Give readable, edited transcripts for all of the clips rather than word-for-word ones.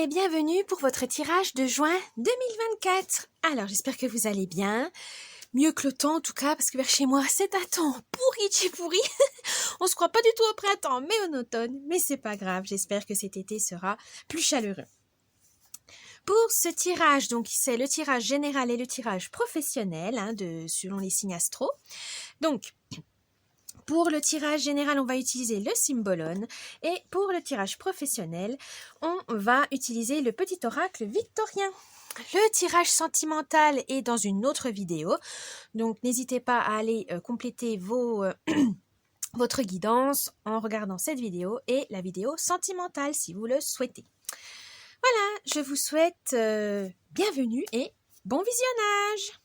et bienvenue pour votre tirage de juin 2024. Alors, j'espère que vous allez bien. Mieux que le temps en tout cas, parce que vers chez moi, c'est un temps pourri. On se croit pas du tout au printemps, mais en automne. Mais c'est pas grave, j'espère que cet été sera plus chaleureux. Pour ce tirage, donc c'est le tirage général et le tirage professionnel, selon les signes astro. Donc, pour le tirage général, on va utiliser le Symbolone et pour le tirage professionnel, on va utiliser le petit oracle victorien. Le tirage sentimental est dans une autre vidéo, donc n'hésitez pas à aller compléter votre guidance en regardant cette vidéo et la vidéo sentimentale si vous le souhaitez. Voilà, je vous souhaite bienvenue et bon visionnage!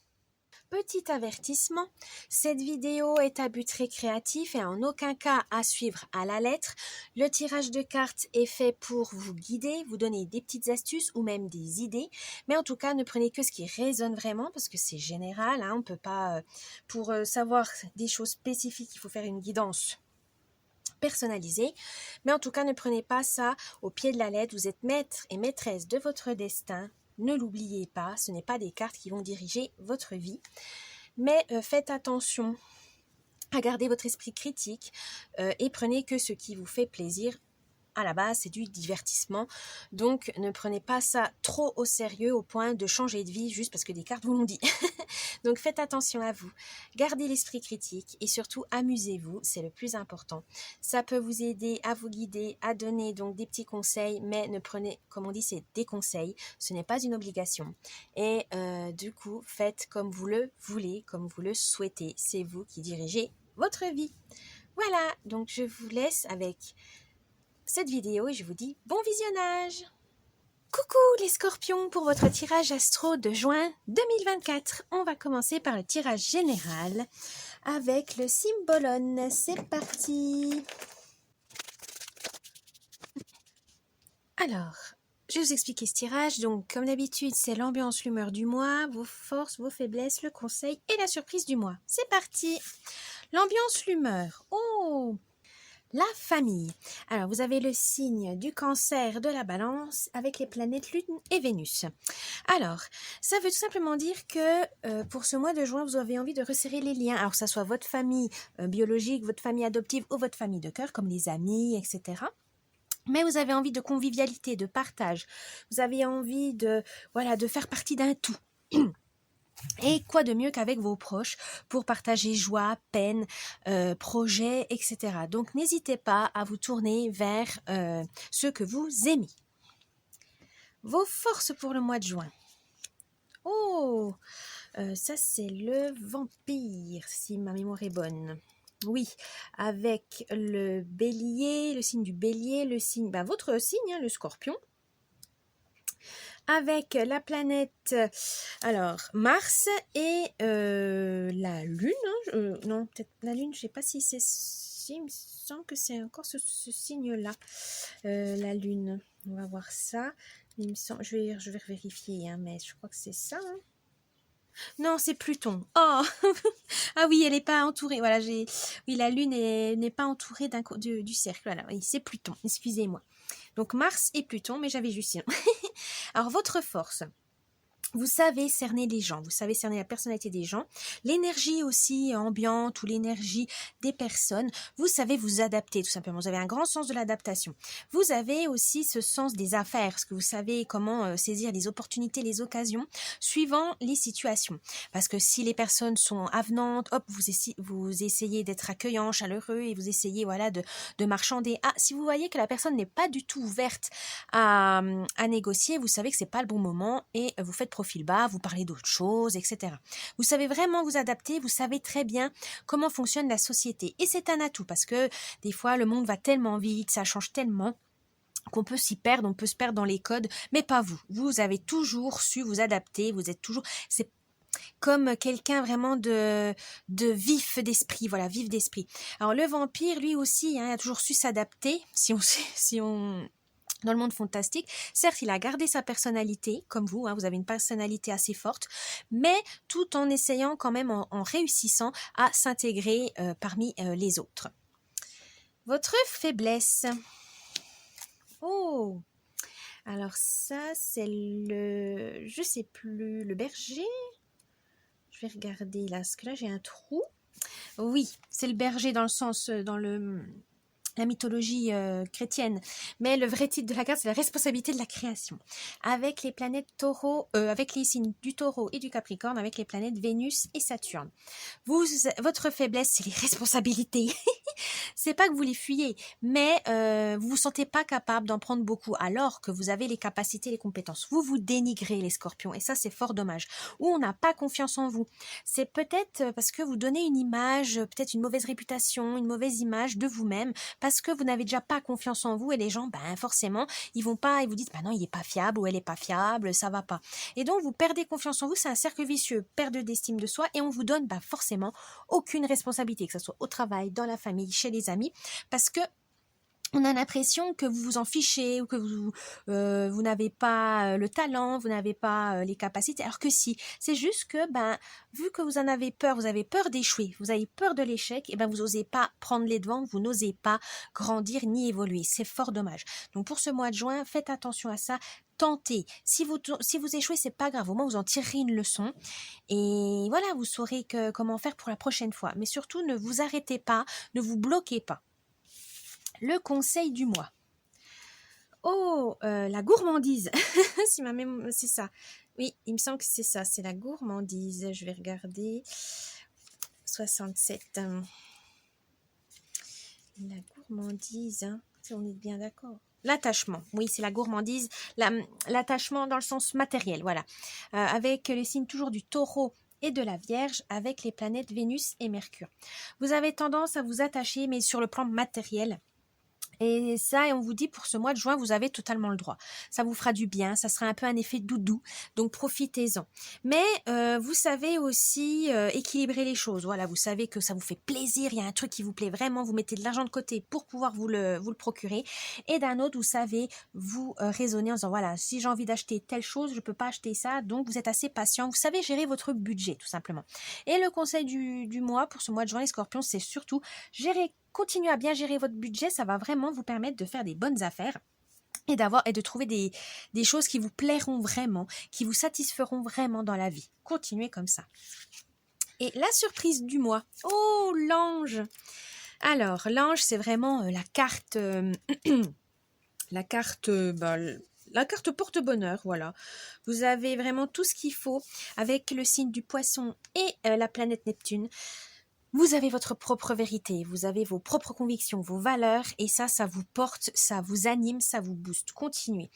Petit avertissement, cette vidéo est à but récréatif et en aucun cas à suivre à la lettre. Le tirage de cartes est fait pour vous guider, vous donner des petites astuces ou même des idées. Mais en tout cas, ne prenez que ce qui résonne vraiment parce que c'est général. On ne peut pas, pour savoir des choses spécifiques, il faut faire une guidance personnalisée. Mais en tout cas, ne prenez pas ça au pied de la lettre. Vous êtes maître et maîtresse de votre destin. Ne l'oubliez pas, ce n'est pas des cartes qui vont diriger votre vie. Mais faites attention à garder votre esprit critique et prenez que ce qui vous fait plaisir. À la base, c'est du divertissement. Donc, ne prenez pas ça trop au sérieux au point de changer de vie juste parce que des cartes vous l'ont dit. Donc, faites attention à vous. Gardez l'esprit critique et surtout, amusez-vous. C'est le plus important. Ça peut vous aider à vous guider, à donner donc des petits conseils, mais ne prenez, comme on dit, c'est des conseils. Ce n'est pas une obligation. Et du coup, faites comme vous le voulez, comme vous le souhaitez. C'est vous qui dirigez votre vie. Voilà, donc je vous laisse avec cette vidéo et je vous dis bon visionnage. Coucou les scorpions pour votre tirage astro de juin 2024. On va commencer par le tirage général avec le Symbolone. C'est parti. Alors, je vais vous expliquer ce tirage. Donc, comme d'habitude, c'est l'ambiance, l'humeur du mois, vos forces, vos faiblesses, le conseil et la surprise du mois. C'est parti. L'ambiance, l'humeur. Oh! La famille. Alors, vous avez le signe du cancer de la balance avec les planètes Lune et Vénus. Alors, ça veut tout simplement dire que pour ce mois de juin, vous avez envie de resserrer les liens. Alors, que ça soit votre famille biologique, votre famille adoptive ou votre famille de cœur, comme les amis, etc. Mais vous avez envie de convivialité, de partage. Vous avez envie de faire partie d'un tout. Et quoi de mieux qu'avec vos proches pour partager joie, peine, projets, etc. Donc n'hésitez pas à vous tourner vers ceux que vous aimez. Vos forces pour le mois de juin. Oh, ça c'est le vampire, si ma mémoire est bonne. Oui, avec le bélier, le signe du bélier, le signe, votre signe, le scorpion. Avec la planète, alors Mars et la Lune. Non, peut-être la Lune, je ne sais pas si c'est... Il me semble que c'est encore ce signe-là, la Lune. On va voir ça. Il me semble, je vais vérifier, mais je crois que c'est ça. Non, c'est Pluton. Oh ah oui, elle n'est pas entourée. Voilà, oui, la Lune n'est pas entourée du cercle. Voilà, oui, c'est Pluton. Excusez-moi. Donc Mars et Pluton, mais j'avais juste... Alors, votre force, vous savez cerner les gens, vous savez cerner la personnalité des gens, l'énergie aussi ambiante ou l'énergie des personnes, vous savez vous adapter tout simplement, vous avez un grand sens de l'adaptation. Vous avez aussi ce sens des affaires, parce que vous savez comment saisir les opportunités, les occasions, suivant les situations. Parce que si les personnes sont avenantes, hop, vous essayez d'être accueillant, chaleureux, et vous essayez de marchander. Ah, si vous voyez que la personne n'est pas du tout ouverte à négocier, vous savez que c'est pas le bon moment et vous faites profil bas, vous parlez d'autres choses, etc. Vous savez vraiment vous adapter, vous savez très bien comment fonctionne la société. Et c'est un atout parce que des fois, le monde va tellement vite, ça change tellement qu'on peut s'y perdre, on peut se perdre dans les codes, mais pas vous. Vous avez toujours su vous adapter, vous êtes toujours... C'est comme quelqu'un vraiment de vif d'esprit, vif d'esprit. Alors le vampire, lui aussi, a toujours su s'adapter, si on dans le monde fantastique. Certes, il a gardé sa personnalité, comme vous, vous avez une personnalité assez forte, mais tout en essayant quand même, en réussissant à s'intégrer parmi les autres. Votre faiblesse. Oh, Alors ça, c'est le... Je sais plus, le berger. Je vais regarder là, parce que là j'ai un trou. Oui, c'est le berger dans le sens, dans la mythologie chrétienne. Mais le vrai titre de la carte, c'est la responsabilité de la création. Avec les planètes taureau, avec les signes du taureau et du capricorne, avec les planètes Vénus et Saturne. Votre faiblesse, c'est les responsabilités. C'est pas que vous les fuyez, mais vous vous sentez pas capable d'en prendre beaucoup alors que vous avez les capacités, les compétences. Vous vous dénigrez les scorpions et ça c'est fort dommage. Ou on n'a pas confiance en vous. C'est peut-être parce que vous donnez une image, peut-être une mauvaise réputation, une mauvaise image de vous-même parce que vous n'avez déjà pas confiance en vous et les gens, ben forcément, ils vous disent, ben non, il est pas fiable ou elle est pas fiable, ça va pas. Et donc vous perdez confiance en vous, c'est un cercle vicieux, perte d'estime de soi et on vous donne forcément aucune responsabilité, que ce soit au travail, dans la famille, chez les amis, parce que on a l'impression que vous vous en fichez ou que vous n'avez pas le talent, vous n'avez pas les capacités, alors que si, c'est juste que vu que vous en avez peur, vous avez peur d'échouer, vous avez peur de l'échec, et vous n'osez pas prendre les devants, vous n'osez pas grandir ni évoluer, c'est fort dommage. Donc pour ce mois de juin, faites attention à ça, tentez. Si vous échouez, c'est pas grave, au moins vous en tirerez une leçon et voilà, vous saurez comment faire pour la prochaine fois. Mais surtout, ne vous arrêtez pas, ne vous bloquez pas. Le conseil du mois. Oh, la gourmandise. Si ma mémoire, c'est ça. Oui, il me semble que c'est ça, c'est la gourmandise. Je vais regarder. 67. La gourmandise, hein. Si on est bien d'accord. L'attachement, oui, c'est la gourmandise. L'attachement dans le sens matériel, voilà. Avec les signes toujours du taureau et de la Vierge, avec les planètes Vénus et Mercure. Vous avez tendance à vous attacher, mais sur le plan matériel. Et ça, et on vous dit pour ce mois de juin, vous avez totalement le droit. Ça vous fera du bien, ça sera un peu un effet doudou, donc profitez-en. Mais vous savez aussi équilibrer les choses. Voilà, vous savez que ça vous fait plaisir, il y a un truc qui vous plaît vraiment, vous mettez de l'argent de côté pour pouvoir vous le procurer. Et d'un autre, vous savez vous raisonner en disant, voilà, si j'ai envie d'acheter telle chose, je peux pas acheter ça, donc vous êtes assez patient, vous savez gérer votre budget tout simplement. Et le conseil du mois, pour ce mois de juin, les scorpions, c'est surtout continuez à bien gérer votre budget, ça va vraiment vous permettre de faire des bonnes affaires et de trouver des choses qui vous plairont vraiment, qui vous satisferont vraiment dans la vie. Continuez comme ça. Et la surprise du mois. Oh, l'ange. Alors, l'ange, c'est vraiment la carte la carte porte-bonheur, voilà. Vous avez vraiment tout ce qu'il faut avec le signe du poisson et la planète Neptune. Vous avez votre propre vérité, vous avez vos propres convictions, vos valeurs, et ça vous porte, ça vous anime, ça vous booste. Continuez.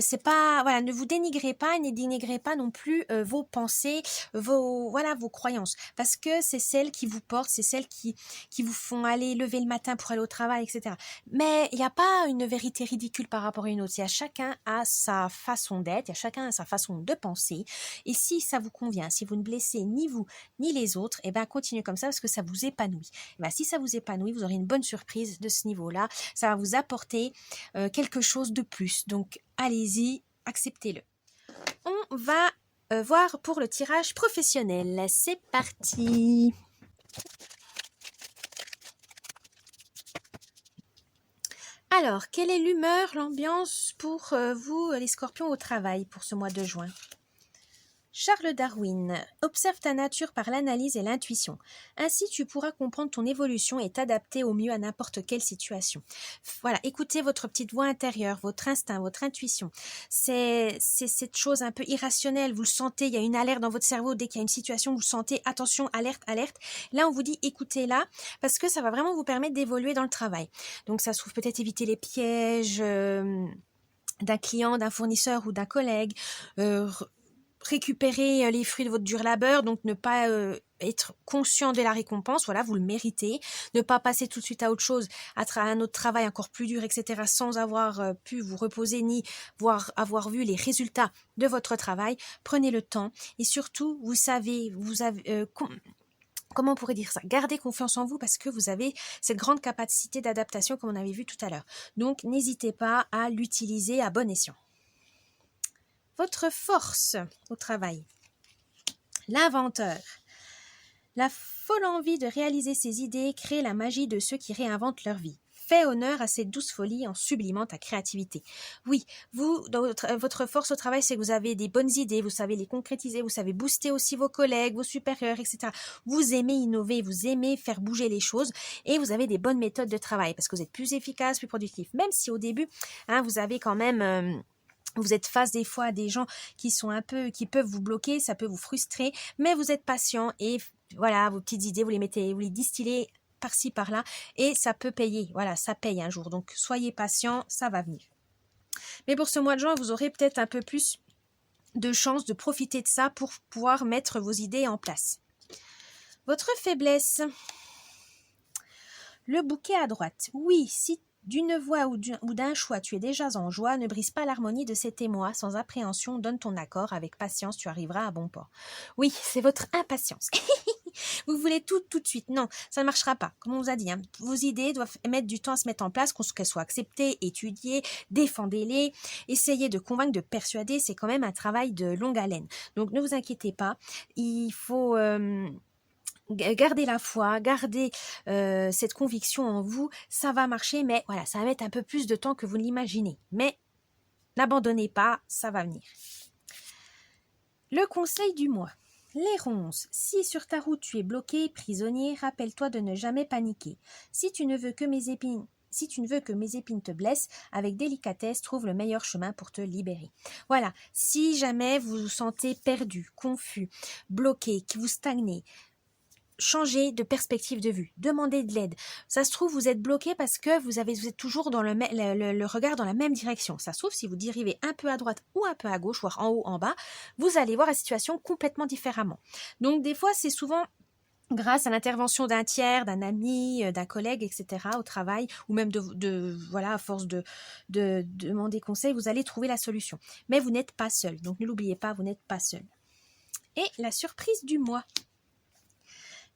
C'est pas, voilà, ne vous dénigrez pas, ne dénigrez pas non plus vos pensées, vos croyances, parce que c'est celles qui vous portent, c'est celles qui vous font aller lever le matin pour aller au travail, etc. Mais il n'y a pas une vérité ridicule par rapport à une autre. Il y a chacun à sa façon d'être, il y a chacun à sa façon de penser. Et si ça vous convient, si vous ne blessez ni vous ni les autres, continuez comme ça parce que ça vous épanouit. Si ça vous épanouit, vous aurez une bonne surprise de ce niveau-là. Ça va vous apporter quelque chose de plus. Donc allez-y, acceptez-le. On va voir pour le tirage professionnel. C'est parti. Alors, quelle est l'humeur, l'ambiance pour vous, les scorpions, au travail pour ce mois de juin ? Charles Darwin, observe ta nature par l'analyse et l'intuition. Ainsi, tu pourras comprendre ton évolution et t'adapter au mieux à n'importe quelle situation. Voilà, écoutez votre petite voix intérieure, votre instinct, votre intuition. C'est cette chose un peu irrationnelle, vous le sentez, il y a une alerte dans votre cerveau dès qu'il y a une situation, vous le sentez, attention, alerte, alerte. Là, on vous dit écoutez-la parce que ça va vraiment vous permettre d'évoluer dans le travail. Donc, ça se trouve peut-être éviter les pièges d'un client, d'un fournisseur ou d'un collègue, récupérer les fruits de votre dur labeur, donc ne pas être conscient de la récompense, voilà, vous le méritez, ne pas passer tout de suite à autre chose, à un autre travail encore plus dur, etc., sans avoir pu vous reposer ni avoir vu les résultats de votre travail. Prenez le temps et surtout, vous avez comment on pourrait dire ça ? Gardez confiance en vous parce que vous avez cette grande capacité d'adaptation comme on avait vu tout à l'heure. Donc, n'hésitez pas à l'utiliser à bon escient. Votre force au travail. L'inventeur. La folle envie de réaliser ses idées crée la magie de ceux qui réinventent leur vie. fais honneur à cette douce folie en sublimant ta créativité. Oui, vous, dans votre force au travail, c'est que vous avez des bonnes idées, vous savez les concrétiser, vous savez booster aussi vos collègues, vos supérieurs, etc. Vous aimez innover, vous aimez faire bouger les choses et vous avez des bonnes méthodes de travail parce que vous êtes plus efficace, plus productif. Même si au début, vous avez quand même... vous êtes face des fois à des gens qui peuvent vous bloquer, ça peut vous frustrer, mais vous êtes patient et voilà, vos petites idées, vous les distillez par-ci, par-là et ça peut payer. Voilà, ça paye un jour. Donc, soyez patient, ça va venir. Mais pour ce mois de juin, vous aurez peut-être un peu plus de chance de profiter de ça pour pouvoir mettre vos idées en place. Votre faiblesse. Le bouquet à droite. Oui, si d'une voix ou d'un choix tu es déjà en joie, ne brise pas l'harmonie de cet émoi, sans appréhension, donne ton accord, avec patience tu arriveras à bon port. Oui, c'est votre impatience. Vous voulez tout de suite. Non, ça ne marchera pas. Comme on vous a dit, vos idées doivent mettre du temps à se mettre en place, qu'elles soient acceptées, étudiées, défendez-les, essayez de convaincre, de persuader, c'est quand même un travail de longue haleine. Donc ne vous inquiétez pas, il faut... Gardez la foi, gardez cette conviction en vous, ça va marcher, mais voilà, ça va mettre un peu plus de temps que vous ne l'imaginez. Mais n'abandonnez pas, ça va venir. Le conseil du mois. Les ronces. Si sur ta route tu es bloqué, prisonnier, rappelle-toi de ne jamais paniquer. Si tu ne veux que mes épines te blessent, avec délicatesse, trouve le meilleur chemin pour te libérer. Voilà, si jamais vous vous sentez perdu, confus, bloqué, que vous stagnez, changez de perspective de vue, demandez de l'aide. Ça se trouve, vous êtes bloqué parce que vous êtes toujours dans le regard dans la même direction. Ça se trouve, si vous dérivez un peu à droite ou un peu à gauche, voire en haut, en bas, vous allez voir la situation complètement différemment. Donc, des fois, c'est souvent grâce à l'intervention d'un tiers, d'un ami, d'un collègue, etc. au travail, ou même à force de demander conseil, vous allez trouver la solution. Mais vous n'êtes pas seul. Donc, ne l'oubliez pas, vous n'êtes pas seul. Et la surprise du mois.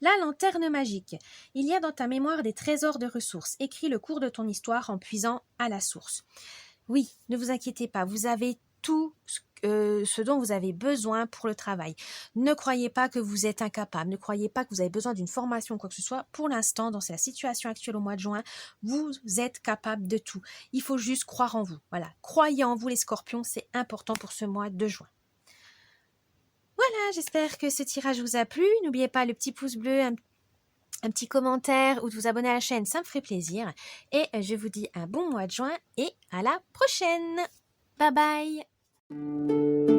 La lanterne magique. Il y a dans ta mémoire des trésors de ressources. Écris le cours de ton histoire en puisant à la source. Oui, ne vous inquiétez pas, vous avez tout ce dont vous avez besoin pour le travail. Ne croyez pas que vous êtes incapable, ne croyez pas que vous avez besoin d'une formation ou quoi que ce soit. Pour l'instant, dans la situation actuelle au mois de juin, vous êtes capable de tout. Il faut juste croire en vous. Voilà, croyez en vous les scorpions, c'est important pour ce mois de juin. Voilà, j'espère que ce tirage vous a plu. N'oubliez pas le petit pouce bleu, un petit commentaire ou de vous abonner à la chaîne, ça me ferait plaisir. Et je vous dis un bon mois de juin et à la prochaine. Bye bye.